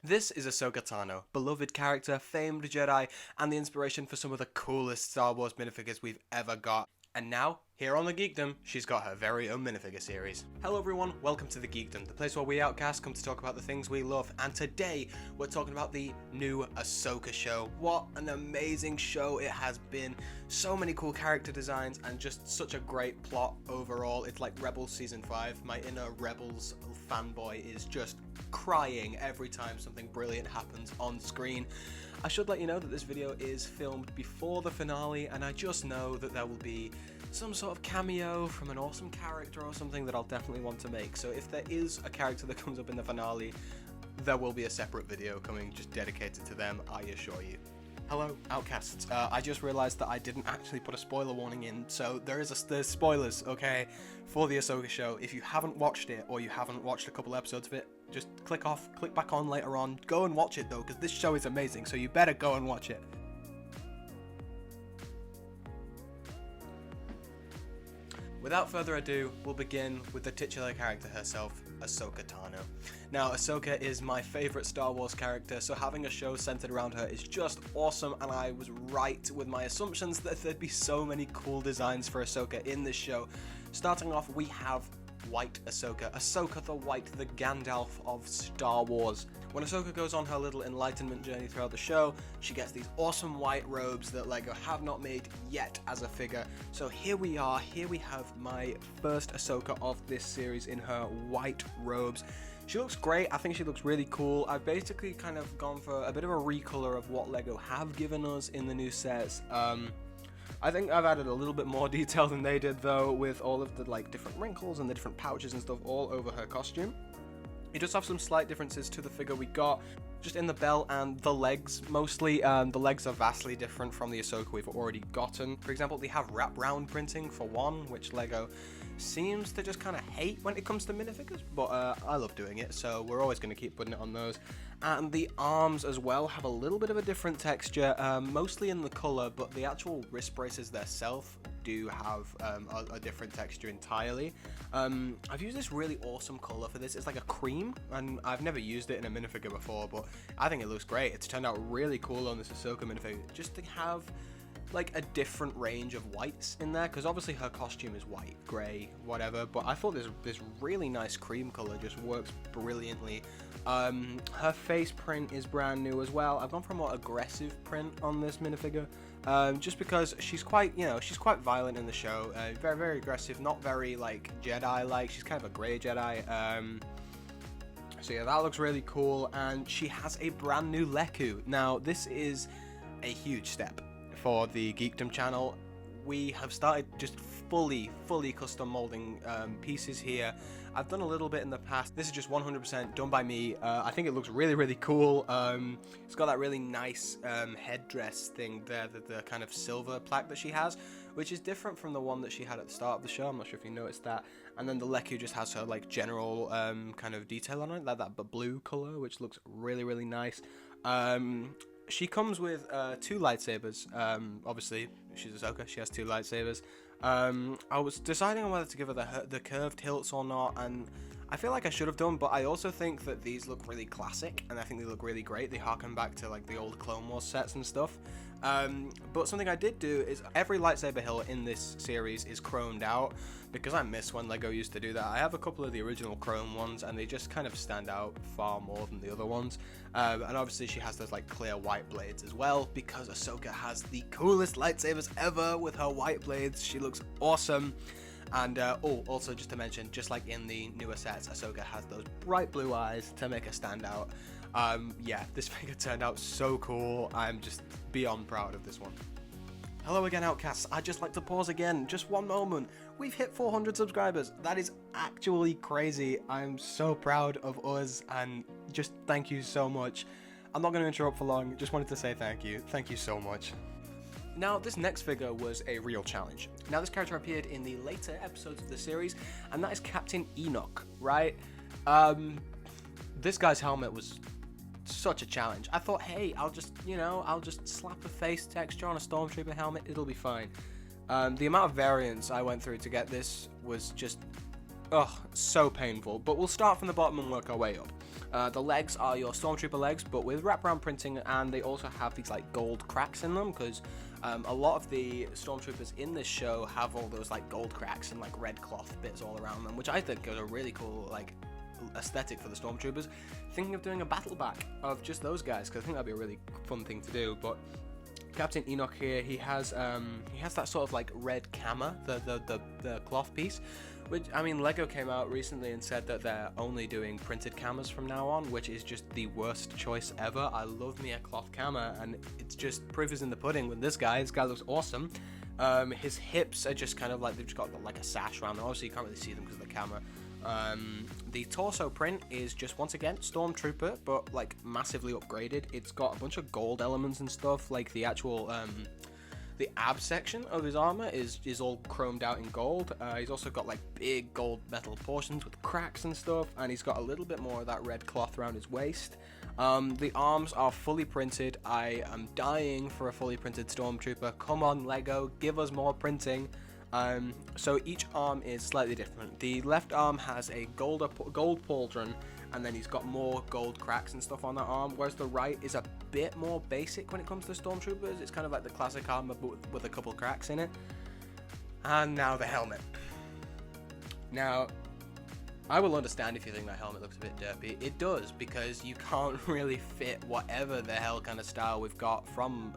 This is Ahsoka Tano, beloved character, famed Jedi, and the inspiration for some of the coolest Star Wars minifigures we've ever got. And now, here on the Geekdom, she's got her very own minifigure series. Hello everyone, welcome to the Geekdom, the place where we outcasts come to talk about the things we love, and today we're talking about the new Ahsoka show. What an amazing show it has been. So many cool character designs and just such a great plot overall. It's like Rebels Season 5. My inner Rebels fanboy is just crying every time something brilliant happens on screen. I should let you know that this video is filmed before the finale, and I just know that there will be some sort of cameo from an awesome character or something that I'll definitely want to make. So if there is a character that comes up in the finale, there will be a separate video coming just dedicated to them, I assure you. Hello, Outcasts. I just realised that I didn't actually put a spoiler warning in, so there's spoilers, okay, for the Ahsoka show. If you haven't watched it, or you haven't watched a couple episodes of it, just click back on later on. Go and watch it though, because this show is amazing, so you better go and watch it. Without further ado, we'll begin with the titular character herself, Ahsoka Tano. Now, Ahsoka is my favourite Star Wars character, so having a show centered around her is just awesome, and I was right with my assumptions that there'd be so many cool designs for Ahsoka in this show. Starting off, we have White Ahsoka. Ahsoka the White, the Gandalf of Star Wars. When Ahsoka goes on her little enlightenment journey throughout the show, she gets these awesome white robes that LEGO have not made yet as a figure. So here we are, here we have my first Ahsoka of this series in her white robes. She looks great, I think she looks really cool. I've basically kind of gone for a bit of a recolor of what LEGO have given us in the new sets. I think I've added a little bit more detail than they did though, with all of the different wrinkles and the different pouches and stuff all over her costume. It does have some slight differences to the figure we got, just in the belt and the legs mostly. The legs are vastly different from the Ahsoka we've already gotten. For example, they have wraparound printing for one, which LEGO seems to just kind of hate when it comes to minifigures, but I love doing it, so we're always going to keep putting it on those. And the arms as well have a little bit of a different texture, mostly in the colour, but the actual wrist braces themselves do have a different texture entirely. I've used this really awesome colour for this. It's like a cream, and I've never used it in a minifigure before, but I think it looks great. It's turned out really cool on this Ahsoka minifigure, just to have like a different range of whites in there, because obviously her costume is white, grey, whatever, but I thought this really nice cream colour just works brilliantly. Her face print is brand new as well. I've gone for a more aggressive print on this minifigure, just because she's quite, she's quite violent in the show, very, very aggressive, not very like Jedi-like. She's kind of a grey Jedi. So yeah, that looks really cool, and she has a brand new Leku. Now, this is a huge step for the Geekdom channel. We have started just fully custom molding pieces here. I've done a little bit in the past. This is just 100% done by me. I think it looks really, really cool. It's got that really nice headdress thing there, the kind of silver plaque that she has, which is different from the one that she had at the start of the show. I'm not sure if you noticed that. And then the Leku just has her like general kind of detail on it, like that blue color, which looks really, really nice. She comes with 2 lightsabers. Obviously, she's Ahsoka, she has 2 lightsabers. I was deciding on whether to give her the curved hilts or not, and I feel like I should have done, but I also think that these look really classic, and I think they look really great. They harken back to like the old Clone Wars sets and stuff. But something I did do is every lightsaber hilt in this series is chromed out, because I miss when LEGO used to do that. I have a couple of the original chrome ones, and they just kind of stand out far more than the other ones. And obviously she has those like clear white blades as well, because Ahsoka has the coolest lightsabers ever with her white blades. She looks awesome. And also just to mention, just like in the newer sets, Ahsoka has those bright blue eyes to make her stand out. Yeah, this figure turned out so cool. I'm just beyond proud of this one. Hello again, Outcasts. I'd just like to pause again, just one moment. We've hit 400 subscribers. That is actually crazy. I'm so proud of us, and just thank you so much. I'm not going to interrupt for long, just wanted to say thank you. Thank you so much. Now, this next figure was a real challenge. Now, this character appeared in the later episodes of the series, and that is Captain Enoch, right? This guy's helmet was such a challenge. I thought, hey, I'll just slap a face texture on a Stormtrooper helmet, it'll be fine. The amount of variants I went through to get this was just, so painful. But we'll start from the bottom and work our way up. The legs are your Stormtrooper legs, but with wraparound printing, and they also have these like gold cracks in them, because a lot of the Stormtroopers in this show have all those like gold cracks and like red cloth bits all around them, which I think is a really cool like aesthetic for the Stormtroopers. Thinking of doing a battle back of just those guys, because I think that'd be a really fun thing to do. But Captain Enoch here, he has that sort of like red camera, the cloth piece, which, I mean, Lego came out recently and said that they're only doing printed cameras from now on, which is just the worst choice ever. I love me a cloth camera, and it's just proof is in the pudding with this guy. This guy looks awesome. His hips are just kind of like, they've just got like a sash around them. Obviously you can't really see them because of the camera. The torso print is just, once again, Stormtrooper, but like massively upgraded. It's got a bunch of gold elements and stuff, like the actual the ab section of his armor is all chromed out in gold. He's also got like big gold metal portions with cracks and stuff, and he's got a little bit more of that red cloth around his waist. The arms are fully printed. I am dying for a fully printed Stormtrooper. Come on, Lego, give us more printing. So each arm is slightly different. The left arm has a gold pauldron, and then he's got more gold cracks and stuff on that arm, whereas the right is a bit more basic when it comes to Stormtroopers. It's kind of like the classic armor, but with a couple cracks in it. And now the helmet. Now, I will understand if you think that helmet looks a bit derpy. It does, because you can't really fit whatever the hell kind of style we've got from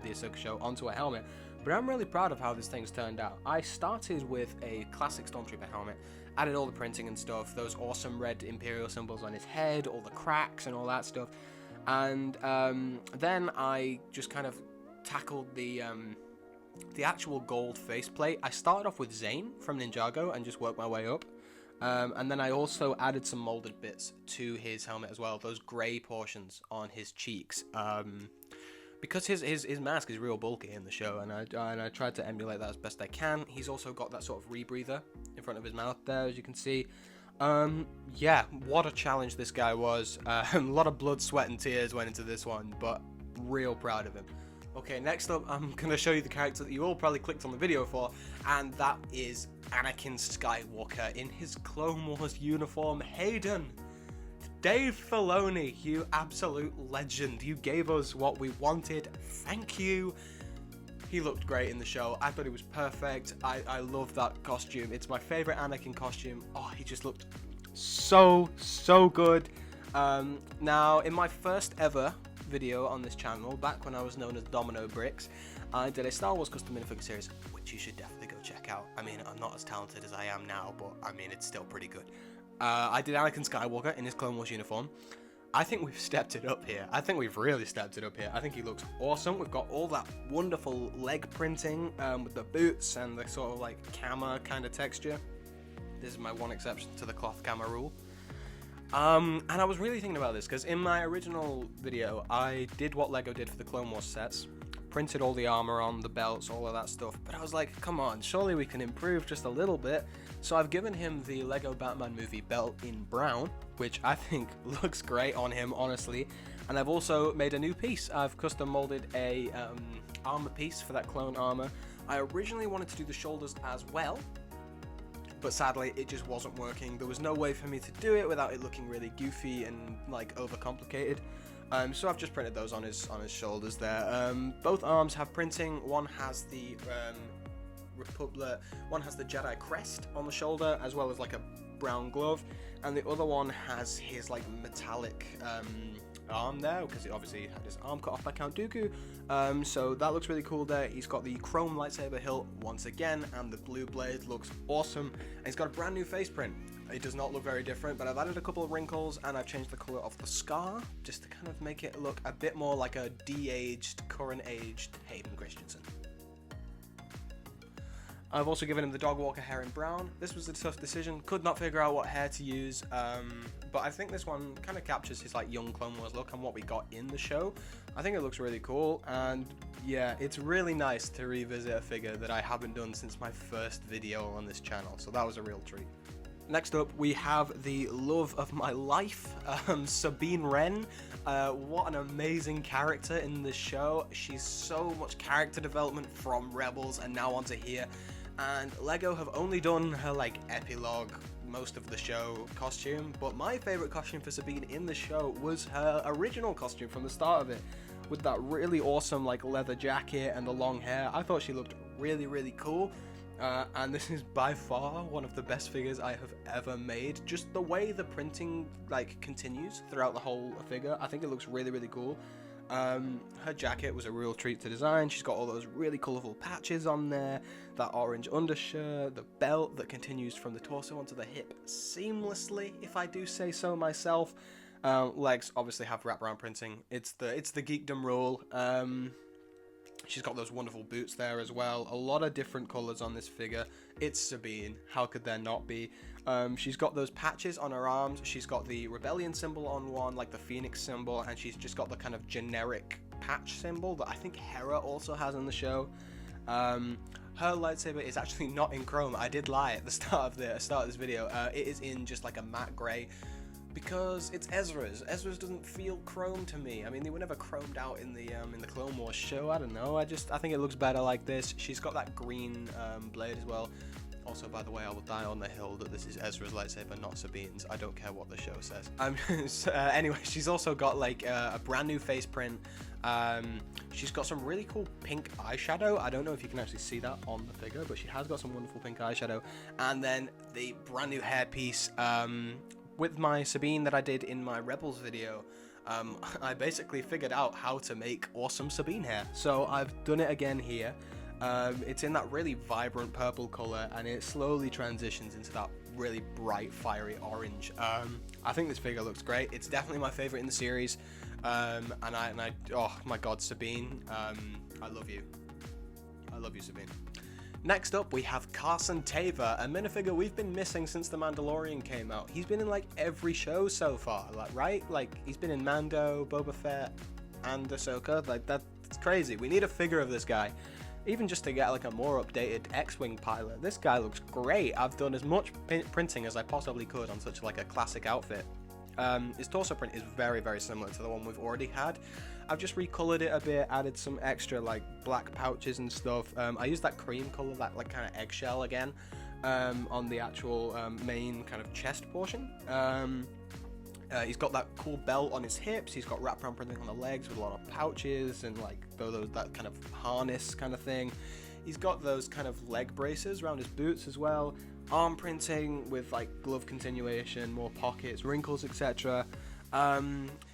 the Ahsoka show onto a helmet. But I'm really proud of how this thing's turned out. I started with a classic Stormtrooper helmet, added all the printing and stuff, those awesome red Imperial symbols on his head, all the cracks and all that stuff. And then I just kind of tackled the actual gold faceplate. I started off with Zane from Ninjago and just worked my way up. And then I also added some molded bits to his helmet as well, those grey portions on his cheeks. Because his mask is real bulky in the show, and I tried to emulate that as best I can. He's also got that sort of rebreather in front of his mouth there, as you can see. Yeah, what a challenge this guy was. A lot of blood, sweat, and tears went into this one, but real proud of him. Okay, next up, I'm going to show you the character that you all probably clicked on the video for, and that is Anakin Skywalker in his Clone Wars uniform. Hayden! Dave Filoni, you absolute legend. You gave us what we wanted. Thank you. He looked great in the show. I thought he was perfect. I love that costume. It's my favorite Anakin costume. Oh, he just looked so good. Now, in my first ever video on this channel, back when I was known as Domino Bricks, I did a Star Wars custom minifigure series, which you should definitely go check out. I mean, I'm not as talented as I am now, but I mean, it's still pretty good. I did Anakin Skywalker in his Clone Wars uniform. I think we've stepped it up here. I think we've really stepped it up here. I think he looks awesome. We've got all that wonderful leg printing with the boots and the sort of like camera kind of texture. This is my one exception to the cloth camera rule. And I was really thinking about this because in my original video, I did what Lego did for the Clone Wars sets. Printed all the armor on, the belts, all of that stuff. But I was like, come on, surely we can improve just a little bit. So I've given him the Lego Batman movie belt in brown, which I think looks great on him, honestly. And I've also made a new piece. I've custom molded a armor piece for that clone armor. I originally wanted to do the shoulders as well, but sadly it just wasn't working. There was no way for me to do it without it looking really goofy and like overcomplicated. So I've just printed those on his shoulders there. Both arms have printing. One has the one has the Jedi crest on the shoulder, as well as like a brown glove, and the other one has his like metallic arm there, because he obviously had his arm cut off by Count Dooku. So that looks really cool there. He's got the chrome lightsaber hilt once again, and the blue blade looks awesome. And he's got a brand new face print. It does not look very different, but I've added a couple of wrinkles and I've changed the color of the scar just to kind of make it look a bit more like a de-aged, current-aged Hayden Christensen. I've also given him the dog walker hair in brown. This was a tough decision. Could not figure out what hair to use, but I think this one kind of captures his like young Clone Wars look and what we got in the show. I think it looks really cool, and yeah, it's really nice to revisit a figure that I haven't done since my first video on this channel, so that was a real treat. Next up, we have the love of my life, Sabine Ren. What an amazing character in this show. She's so much character development from Rebels and now onto here. And Lego have only done her like epilogue most of the show costume, but my favorite costume for Sabine in the show was her original costume from the start of it, with that really awesome like leather jacket and the long hair. I thought she looked really, really cool. And this is by far one of the best figures I have ever made. Just the way the printing like continues throughout the whole figure, I think it looks really, really cool. Her jacket was a real treat to design. She's got all those really colourful patches on there, that orange undershirt, the belt that continues from the torso onto the hip seamlessly, if I do say so myself. Legs obviously have wraparound printing. It's the geekdom rule. She's got those wonderful boots there as well. A lot of different colours on this figure. It's Sabine. How could there not be? She's got those patches on her arms. She's got the rebellion symbol on one, like the phoenix symbol, and she's just got the kind of generic patch symbol that I think Hera also has in the show. Her lightsaber is actually not in chrome. I did lie at the start of this video. It is in just like a matte grey, because it's Ezra's. Ezra's doesn't feel chrome to me. I mean, they were never chromed out in the Clone Wars show. I don't know. I think it looks better like this. She's got that green blade as well. Also, by the way, I will die on the hill that this is Ezra's lightsaber, not Sabine's. I don't care what the show says. Anyway, she's also got like a brand new face print. She's got some really cool pink eyeshadow. I don't know if you can actually see that on the figure, but she has got some wonderful pink eyeshadow. And then the brand new hairpiece. With my Sabine that I did in my Rebels video, I basically figured out how to make awesome Sabine hair. So I've done it again here. It's in that really vibrant purple color, and it slowly transitions into that really bright, fiery orange. I think this figure looks great. It's definitely my favorite in the series. And I oh my god, Sabine, I love you. I love you, Sabine. Next up, we have Carson Tava, a minifigure we've been missing since The Mandalorian came out. He's been in like every show so far, right? Like, he's been in Mando, Boba Fett, and Ahsoka. Like, that's crazy. We need a figure of this guy. Even just to get like a more updated X-Wing pilot. This guy looks great. I've done as much printing as I possibly could on such like a classic outfit. His torso print is very, very similar to the one we've already had. I've just recolored it a bit, added some extra like black pouches and stuff. I used that cream color, that like kind of eggshell again, on the actual main kind of chest portion. He's got that cool belt on his hips. He's got wraparound printing on the legs with a lot of pouches and like that kind of harness kind of thing. He's got those kind of leg braces around his boots as well. Arm printing with like glove continuation, more pockets, wrinkles, etc.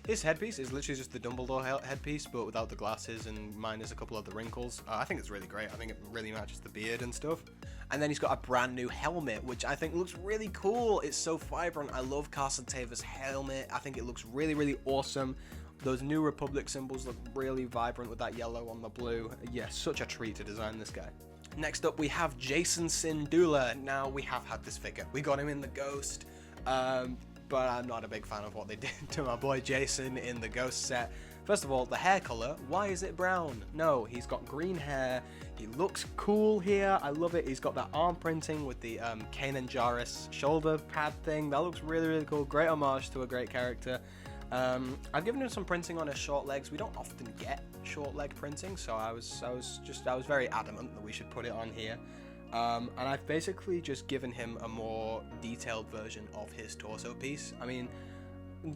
His headpiece is literally just the Dumbledore headpiece, but without the glasses and minus a couple of the wrinkles. I think it's really great. I think it really matches the beard and stuff. And then he's got a brand new helmet, which I think looks really cool. It's so vibrant. I love Carson Tava's helmet. I think it looks really, really awesome. Those New Republic symbols look really vibrant with that yellow on the blue. Yeah, such a treat to design this guy. Next up, we have Jacen Syndulla. Now, we have had this figure. We got him in the Ghost, but I'm not a big fan of what they did to my boy Jacen in the Ghost set. First of all, the hair color, why is it brown? No, he's got green hair. He looks cool here. I love it. He's got that arm printing with the Kanan Jarrus shoulder pad thing. That looks really, really cool. Great homage to a great character. I've given him some printing on his short legs. We don't often get short leg printing, so I was very adamant that we should put it on here. And I've basically just given him a more detailed version of his torso piece. I mean,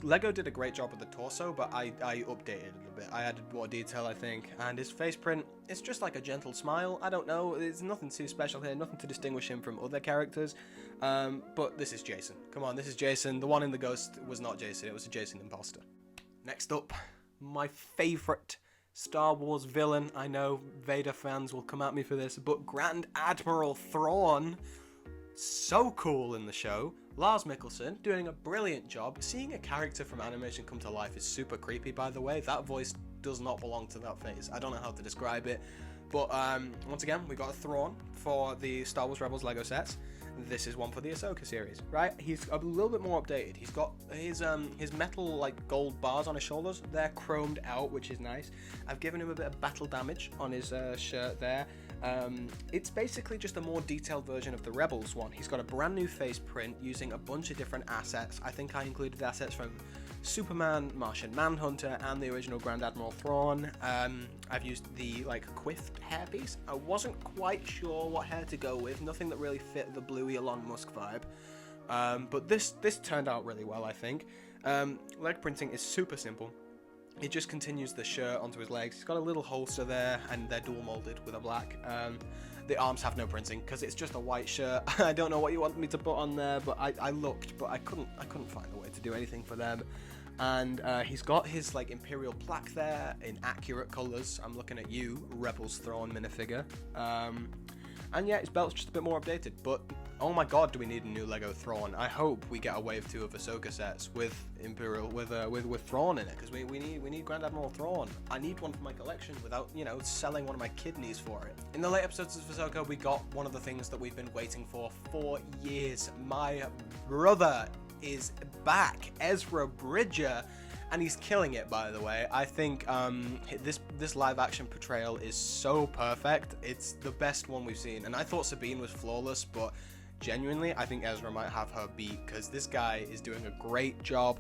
Lego did a great job with the torso, but I updated it a bit. I added more detail, I think. And his face print, it's just like a gentle smile. I don't know. There's nothing too special here. Nothing to distinguish him from other characters. But this is Jacen. Come on, this is Jacen. The one in the Ghost was not Jacen. It was a Jacen imposter. Next up, my favorite Star Wars villain. I know Vader fans will come at me for this, but Grand Admiral Thrawn. So cool in the show. Lars Mikkelsen doing a brilliant job. Seeing a character from animation come to life is super creepy, by the way. That voice does not belong to that face. I don't know how to describe it. But once again, we got a Thrawn for the Star Wars Rebels Lego sets. This is one for the Ahsoka series, right? He's a little bit more updated. He's got his metal like gold bars on his shoulders. They're chromed out, which is nice. I've given him a bit of battle damage on his shirt there. It's basically just a more detailed version of the Rebels one. He's got a brand new face print using a bunch of different assets. I think I included assets from Superman, Martian Manhunter, and the original Grand Admiral Thrawn. I've used the like quiffed hairpiece. I wasn't quite sure what hair to go with. Nothing that really fit the bluey Elon Musk vibe. But this turned out really well, I think. Leg printing is super simple. He just continues the shirt onto his legs. He's got a little holster there, and they're dual molded with a black. The arms have no printing because it's just a white shirt. I don't know what you want me to put on there, but I looked, but I couldn't find a way to do anything for them. And he's got his like Imperial plaque there in accurate colours. I'm looking at you, Rebels Thrawn minifigure. And yeah, his belt's just a bit more updated, but oh my god, do we need a new Lego Thrawn. I hope we get a wave 2 of Ahsoka sets with Imperial, with Thrawn in it, because we need Grand Admiral Thrawn. I need one for my collection without, you know, selling one of my kidneys for it. In the late episodes of Ahsoka, we got one of the things that we've been waiting for years. My brother is back, Ezra Bridger, and he's killing it, by the way. I think this live action portrayal is so perfect. It's the best one we've seen, and I thought Sabine was flawless, but genuinely I think Ezra might have her beat, because this guy is doing a great job.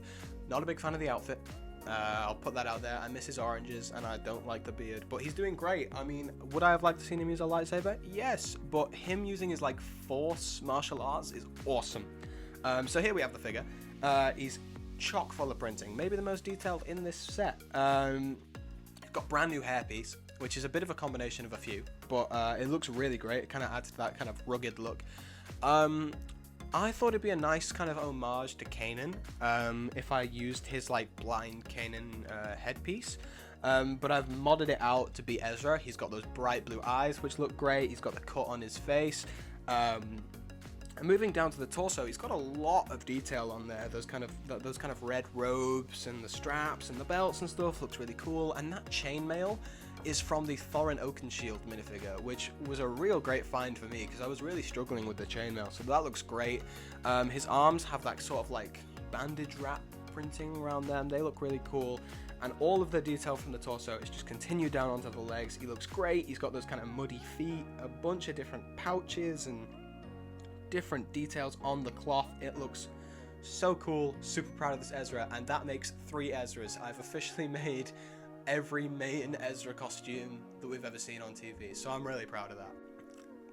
Not a big fan of the outfit, I'll put that out there. I miss his oranges and I don't like the beard, but he's doing great. I mean, would I have liked to see him use a lightsaber? Yes, but him using his like force martial arts is awesome. So here we have the figure. He's chock full of printing, maybe the most detailed in this set. Got brand new hairpiece, which is a bit of a combination of a few, but it looks really great. It kind of adds to that kind of rugged look. I thought it'd be a nice kind of homage to Kanan if I used his like blind Kanan headpiece. But I've modded it out to be Ezra. He's got those bright blue eyes, which look great. He's got the cut on his face. And moving down to the torso, he's got a lot of detail on there. Those kind of red robes and the straps and the belts and stuff looks really cool. And that chainmail is from the Thorin Oakenshield minifigure, which was a real great find for me because I was really struggling with the chainmail. So that looks great. His arms have that sort of like bandage wrap printing around them. They look really cool. And all of the detail from the torso is just continued down onto the legs. He looks great. He's got those kind of muddy feet, a bunch of different pouches and different details on the cloth. It looks so cool. Super proud of this Ezra, and that makes 3 Ezras. I've officially made every main Ezra costume that we've ever seen on TV, so I'm really proud of that.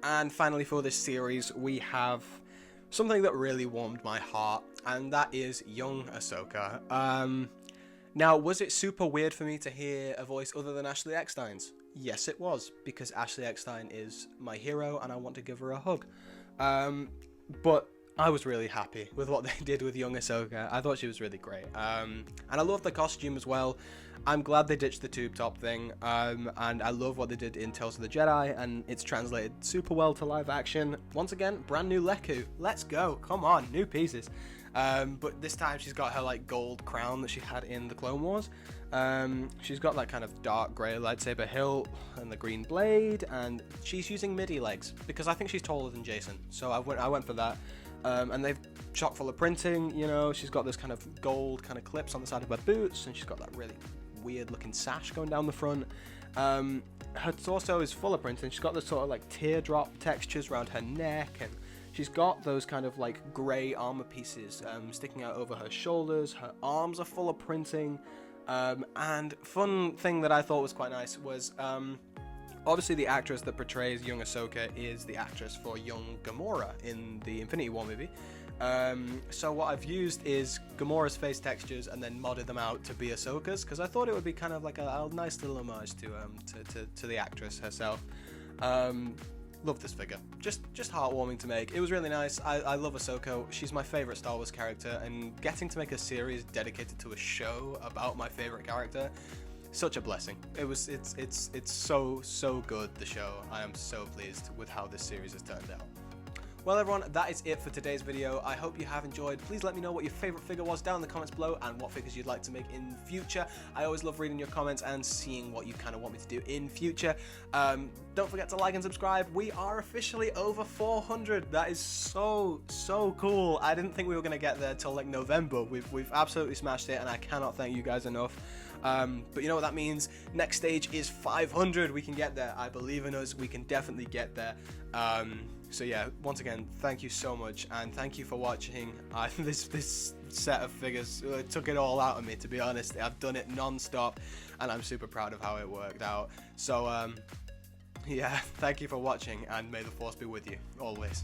And finally for this series, we have something that really warmed my heart, and that is young Ahsoka. Now, was it super weird for me to hear a voice other than Ashley Eckstein's? Yes, it was, because Ashley Eckstein is my hero and I want to give her a hug. But I was really happy with what they did with young Ahsoka. I thought she was really great. And I love the costume as well. I'm glad they ditched the tube top thing. And I love what they did in Tales of the Jedi, and it's translated super well to live action. Once again, brand new Leku. Let's go. Come on, new pieces. But this time she's got her like gold crown that she had in the Clone Wars. She's got that kind of dark grey lightsaber hilt and the green blade, and she's using midi legs because I think she's taller than Jason, so I went for that. And they've chock full of printing, you know. She's got this kind of gold kind of clips on the side of her boots, and she's got that really weird looking sash going down the front. Her torso is full of printing. She's got this sort of like teardrop textures around her neck, and she's got those kind of like grey armor pieces sticking out over her shoulders. Her arms are full of printing. And fun thing that I thought was quite nice was obviously the actress that portrays young Ahsoka is the actress for young Gamora in the Infinity War movie. So what I've used is Gamora's face textures and then modded them out to be Ahsoka's, because I thought it would be kind of like a nice little homage to the actress herself. Love this figure. Just heartwarming to make. It was really nice. I love Ahsoka. She's my favorite Star Wars character, and getting to make a series dedicated to a show about my favorite character, such a blessing. It's so good, the show. I am so pleased with how this series has turned out. Well everyone, that is it for today's video. I hope you have enjoyed. Please let me know what your favorite figure was down in the comments below and what figures you'd like to make in future. I always love reading your comments and seeing what you kind of want me to do in future. Don't forget to like and subscribe. We are officially over 400. That is so cool. I didn't think we were going to get there till like November. We've absolutely smashed it, and I cannot thank you guys enough. But you know what that means? Next stage is 500. We can get there. I believe in us. We can definitely get there. So yeah, once again, thank you so much, and thank you for watching. This set of figures took it all out of me, to be honest. I've done it non-stop, and I'm super proud of how it worked out. So yeah, thank you for watching, and may the Force be with you always.